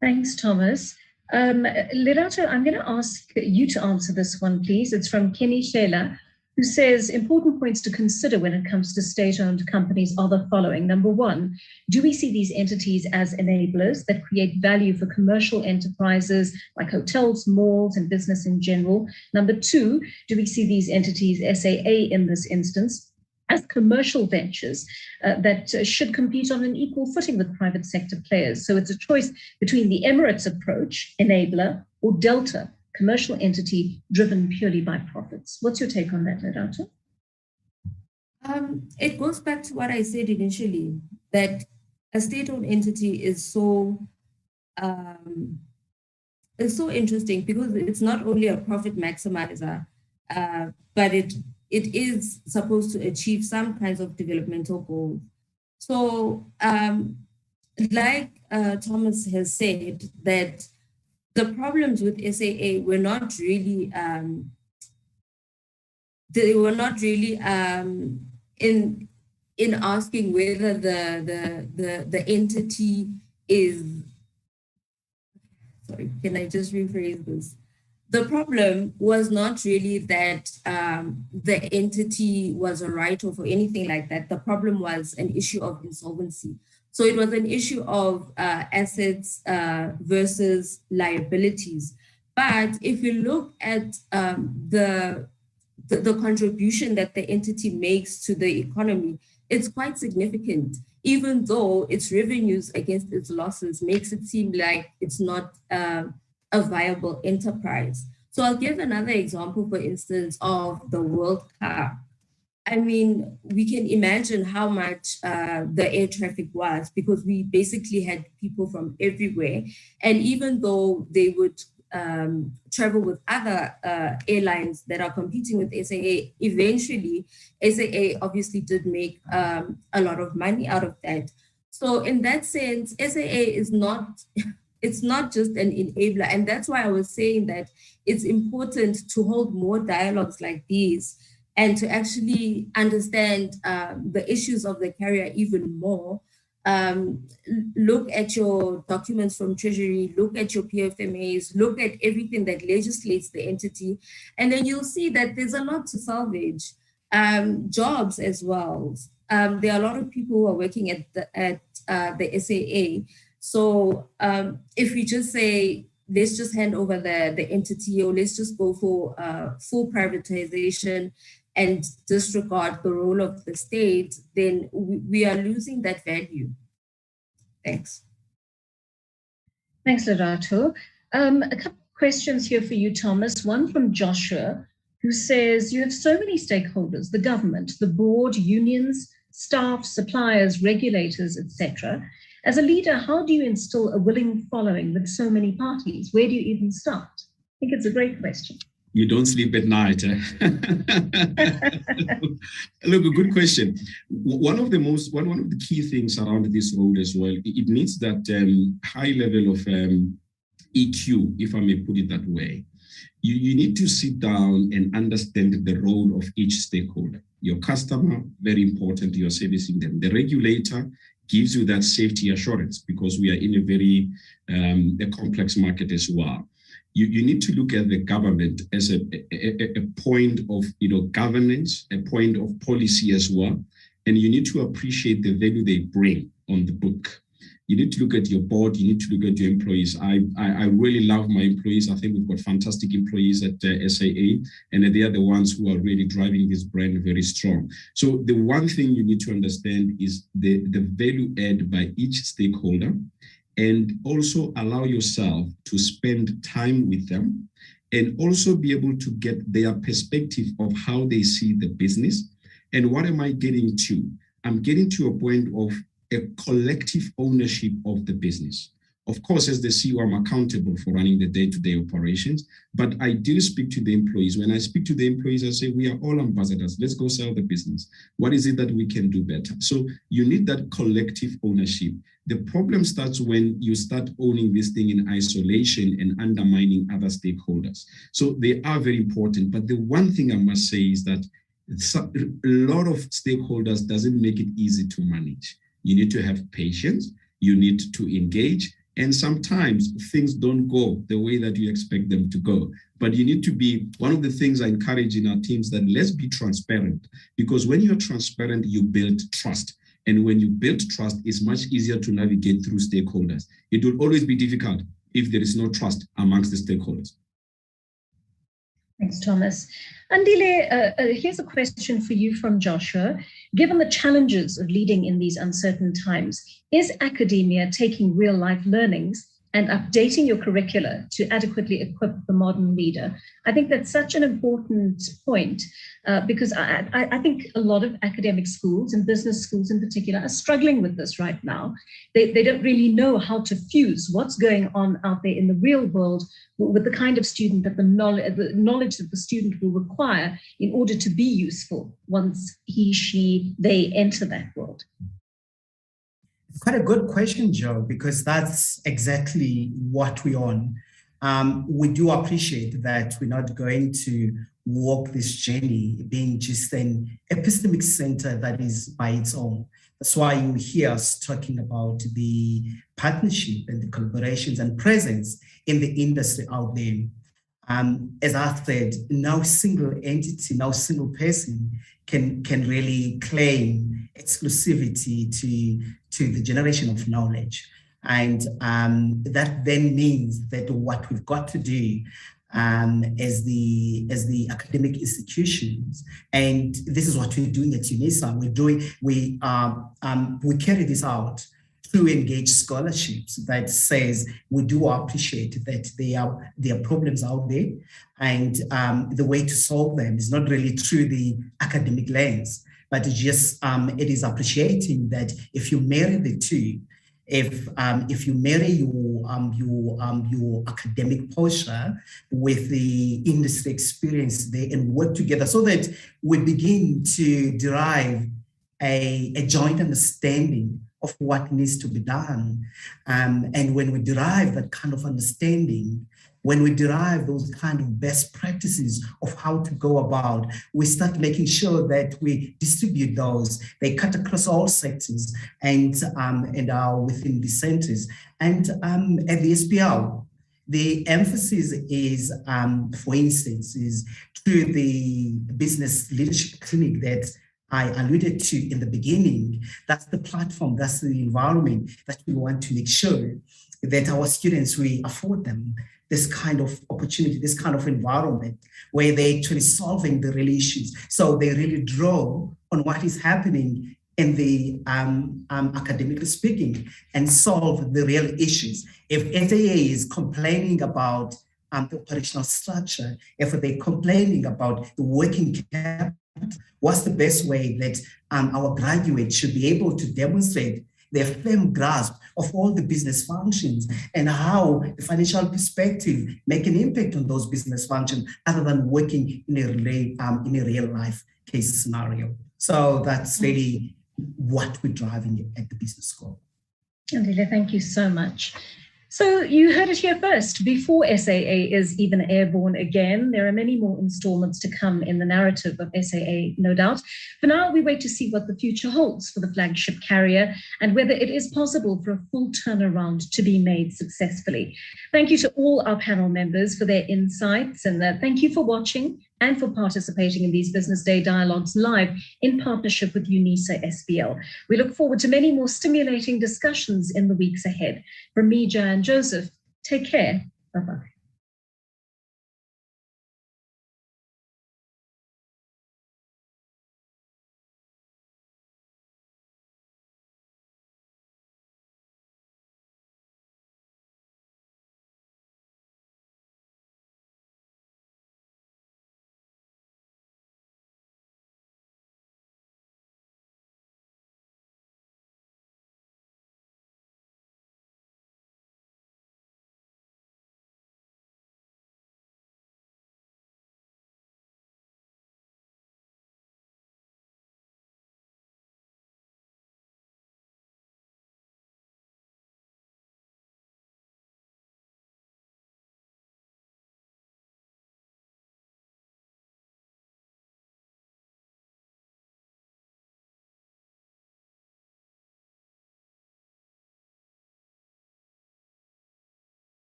Thanks, Thomas. Lerato, I'm going to ask you to answer this one, please. It's from Kenny Shela, who says, important points to consider when it comes to state-owned companies are the following. Number one, do we see these entities as enablers that create value for commercial enterprises like hotels, malls, and business in general? Number two, do we see these entities, SAA in this instance, as commercial ventures that should compete on an equal footing with private sector players? So it's a choice between the Emirates approach, enabler, or Delta, commercial entity driven purely by profits. What's your take on that, Lerato? It goes back to what I said initially, that a state-owned entity is so interesting because it's not only a profit maximizer, but it is supposed to achieve some kinds of developmental goals. So, like Thomas has said, that the problems with SAA were not really, in asking whether the entity is, sorry, can I just rephrase this? The problem was not really that the entity was a write-off or anything like that. The problem was an issue of insolvency. So it was an issue of assets versus liabilities. But if you look at the contribution that the entity makes to the economy, it's quite significant, even though its revenues against its losses makes it seem like it's not a viable enterprise. So I'll give another example, for instance, of the World Cup. I mean, we can imagine how much the air traffic was, because we basically had people from everywhere. And even though they would travel with other airlines that are competing with SAA, eventually SAA obviously did make a lot of money out of that. So in that sense, SAA is not, it's not just an enabler. And that's why I was saying that it's important to hold more dialogues like these and to actually understand the issues of the carrier even more. Look at your documents from Treasury, look at your PFMAs, look at everything that legislates the entity, and then you'll see that there's a lot to salvage. Jobs as well. There are a lot of people who are working at the SAA. So if we just say, let's just hand over the entity, or let's just go for full privatization and disregard the role of the state, then we are losing that value. Thanks. Thanks, Lerato. A couple of questions here for you, Thomas. One from Joshua, who says, you have so many stakeholders, the government, the board, unions, staff, suppliers, regulators, etc. As a leader, how do you instill a willing following with so many parties? Where do you even start? I think it's a great question. You don't sleep at night. Look, a good question. One of the key things around this road as well, it needs that high level of EQ, if I may put it that way. You need to sit down and understand the role of each stakeholder. Your customer, very important, you're servicing them. The regulator gives you that safety assurance because we are in a very a complex market as well. You need to look at the government as a point of governance, a point of policy as well, and you need to appreciate the value they bring on the book. You need to look at your board, you need to look at your employees. I really love my employees. I think we've got fantastic employees at SAA, and they are the ones who are really driving this brand very strong. So the one thing you need to understand is the value add by each stakeholder, and also allow yourself to spend time with them and also be able to get their perspective of how they see the business. And what am I getting to? I'm getting to a point of a collective ownership of the business. Of course, as the CEO, I'm accountable for running the day-to-day operations, but I do speak to the employees. When I speak to the employees, I say, we are all ambassadors. Let's go sell the business. What is it that we can do better? So you need that collective ownership. The problem starts when you start owning this thing in isolation and undermining other stakeholders. So they are very important. But the one thing I must say is that a lot of stakeholders doesn't make it easy to manage. You need to have patience. You need to engage. And sometimes things don't go the way that you expect them to go. But you need to be, one of the things I encourage in our teams, that let's be transparent. Because when you're transparent, you build trust. And when you build trust, it's much easier to navigate through stakeholders. It will always be difficult if there is no trust amongst the stakeholders. Thanks, Thomas. Andile, here's a question for you from Joshua. Given the challenges of leading in these uncertain times, is academia taking real-life learnings and updating your curricula to adequately equip the modern leader? I think that's such an important point because I think a lot of academic schools and business schools in particular are struggling with this right now. They don't really know how to fuse what's going on out there in the real world with the kind of student that the knowledge that the student will require in order to be useful once they enter that world. It's quite a good question, Joe, because that's exactly what we're on. We do appreciate that we're not going to walk this journey being just an epistemic center that is by its own. That's why you hear us talking about the partnership and the collaborations and presence in the industry out there. As I said, no single entity, no single person can really claim exclusivity to the generation of knowledge. And that then means that what we've got to do as the academic institutions, and this is what we're doing at UNISA, we carry this out through engaged scholarships that says we do appreciate that there are problems out there, and the way to solve them is not really through the academic lens, but it is appreciating that if you marry the two, if you marry your academic posture with the industry experience there and work together so that we begin to derive a joint understanding of what needs to be done. And when we derive that kind of understanding, when we derive those kind of best practices of how to go about, we start making sure that we distribute those. They cut across all sectors and are within the centers. And at the SPL, the emphasis is, for instance, is through the business leadership clinic that I alluded to in the beginning. That's the platform, that's the environment that we want to make sure that our students, we afford them this kind of opportunity, this kind of environment where they're actually solving the real issues. So they really draw on what is happening in the academically speaking and solve the real issues. If SAA is complaining about the operational structure, if they're complaining about the working capital, what's the best way that our graduates should be able to demonstrate their firm grasp of all the business functions and how the financial perspective make an impact on those business functions other than working in a real life case scenario. So that's really what we're driving at the business school. Andile, thank you so much. So you heard it here first. Before SAA is even airborne again, there are many more installments to come in the narrative of SAA, no doubt. For now, we wait to see what the future holds for the flagship carrier and whether it is possible for a full turnaround to be made successfully. Thank you to all our panel members for their insights, and thank you for watching and for participating in these Business Day Dialogues live in partnership with UNISA SPL. We look forward to many more stimulating discussions in the weeks ahead. From me, Joanne Joseph, take care. Bye-bye.